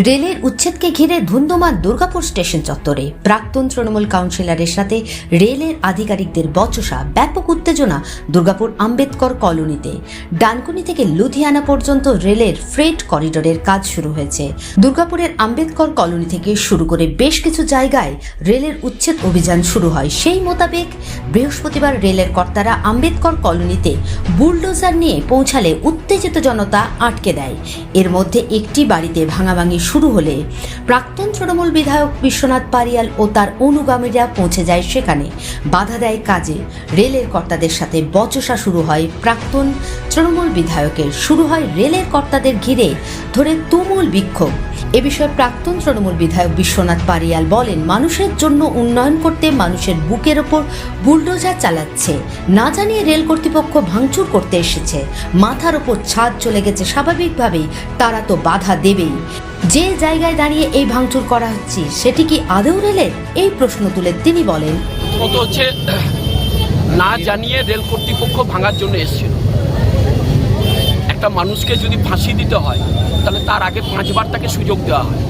রেলের উচ্ছেদকে ঘিরে ধুন্ধুমার দুর্গাপুর স্টেশন চত্বরে প্রাক্তন তৃণমূল কাউন্সিলরের সাথে রেলের আধিকারিকদের বচসা, ব্যাপক উত্তেজনা দুর্গাপুর আম্বেদকর কলোনিতে। ডানকুনি থেকে লুধিয়ানা পর্যন্ত রেলের ফ্রেট করিডোরের কাজ শুরু হয়েছে। দুর্গাপুরের আম্বেদকর কলোনি থেকে শুরু করে বেশ কিছু জায়গায় রেলের উচ্ছেদ অভিযান শুরু হয়। সেই মোতাবেক বৃহস্পতিবার রেলের কর্তারা আম্বেদকর কলোনিতে বুলডোজার নিয়ে পৌঁছালে উত্তেজিত জনতা আটকে দেয়। এর মধ্যে একটি বাড়িতে ভাঙাভাঙি শুরু হলে প্রাক্তন তৃণমূল বিধায়ক বিশ্বনাথ পারিয়াল ও তার অনুগামীরা পৌঁছে যায় সেখানে, বাধা দেয় কাজে। রেলের কর্তাদের সাথে বচসা শুরু হয় প্রাক্তন তৃণমূল বিধায়কের। শুরু হয় রেলের কর্তাদের ঘিরে ধরে তুমুল বিক্ষোভ। এ বিষয়ে প্রাক্তন তৃণমূল বিধায়ক বিশ্বনাথ পারিয়াল বলেন, মানুষের জন্য উন্নয়ন করতে মানুষের বুকের ওপর বুলডোজার চালাচ্ছে, না জানিয়ে রেল কর্তৃপক্ষ ভাঙচুর করতে এসেছে। মাথার ওপর ছাদ চলে গেছে, স্বাভাবিকভাবেই তারা তো বাধা দেবেই। যে জায়গায় দাঁড়িয়ে এই ভাঙচুর করা হচ্ছে সেটি কি আদৌ রেলের? এই প্রশ্ন তুলে তিনি বলেন, হচ্ছে না জানিয়ে রেল কর্তৃপক্ষ ভাঙার জন্য এসেছিল। একটা মানুষকে যদি ফাঁসি দিতে হয় তাহলে তার আগে 5 বার তাকে সুযোগ দেওয়া হয়।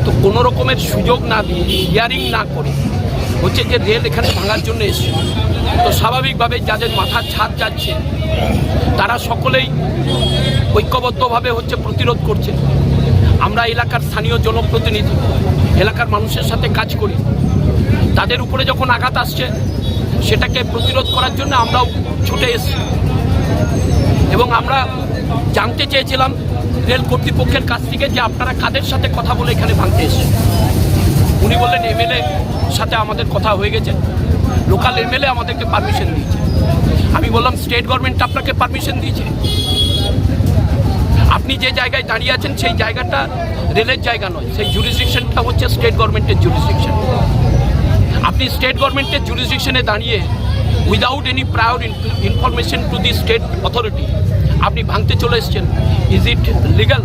তো কোনো রকমের সুযোগ না দিয়ে, হিয়ারিং না করে হচ্ছে যে রেল এখানে ভাঙার জন্য এসেছিল। তো স্বাভাবিকভাবে যাদের মাথার ছাদ যাচ্ছে তারা সকলেই ঐক্যবদ্ধভাবে হচ্ছে প্রতিরোধ করছে। আমরা এলাকার স্থানীয় জনপ্রতিনিধি, এলাকার মানুষের সাথে কাজ করি। তাদের উপরে যখন আঘাত আসছে সেটাকে প্রতিরোধ করার জন্য আমরাও ছুটে এসেছি এবং আমরা জানতে চেয়েছিলাম রেল কর্তৃপক্ষের কাছ থেকে যে আপনারা কাদের সাথে কথা বলে এখানে ভাঙতে এসেছেন। উনি বললেন এমএলএ সাথে আমাদের কথা হয়ে গেছে, লোকাল এমএলএ আমাদেরকে পারমিশন দিয়েছে। আমি বললাম স্টেট গভর্নমেন্ট আপনাকে পারমিশন দিয়েছে? আপনি যে জায়গায় দাঁড়িয়ে আছেন সেই জায়গাটা রেলের জায়গা নয়, সেই জুরিসডিকশনটা হচ্ছে স্টেট গভর্নমেন্টের জুরিসডিকশন। আপনি স্টেট গভর্নমেন্টের জুরিসডিকশনে দাঁড়িয়ে without any prior information to the state authority আপনি ভাঙতে চলে এসছেন। Is it legal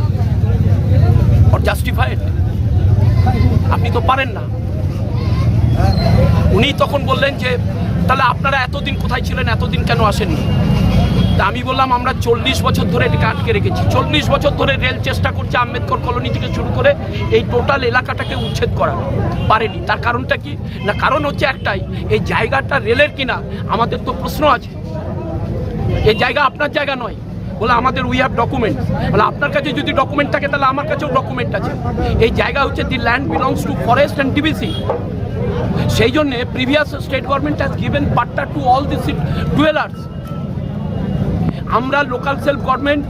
or justified? আপনি তো পারেন না। উনি তখন বললেন যে তাহলে আপনারা এতদিন কোথায় ছিলেন, এতদিন কেন আসেননি? তা আমি বললাম আমরা 40 বছর ধরে এটাকে আটকে রেখেছি। 40 বছর ধরে রেল চেষ্টা করছে আম্বেদকর কলোনি থেকে শুরু করে এই টোটাল এলাকাটাকে উচ্ছেদ করার, পারেনি। তার কারণটা কি না? কারণ হচ্ছে একটাই, এই জায়গাটা রেলের কিনা আমাদের তো প্রশ্ন আছে। এই জায়গা আপনার জায়গা নয় বলে আমাদের উই হ্যাভ ডকুমেন্ট। বলে আপনার কাছে যদি ডকুমেন্ট থাকে তাহলে আমার কাছেও ডকুমেন্ট আছে। এই জায়গা হচ্ছে the land belongs to forest and DVC. সেই জন্যে previous state government has given patta to all the dwellers. আমরা local self government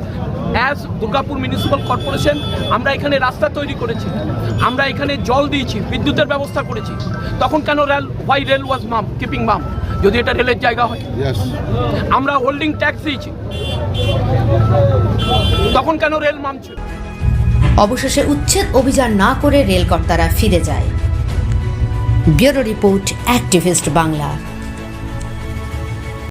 as Durgapur municipal corporation আমরা এখানে রাস্তা তৈরি করেছি, আমরা এখানে জল দিয়েছি, বিদ্যুতের ব্যবস্থা করেছি। তখন কেন হোয়াই রেল ওয়াজ কিপিং মাম যদি এটা রেলের জায়গা হয়? আমরা হোল্ডিং ট্যাক্স দিয়েছি, তখন কেন রেল মামছিল? অবশেষে উচ্ছেদ অভিযান না করে রেল কর্তারা ফিরে যায়। Bureau report, activist Bangla.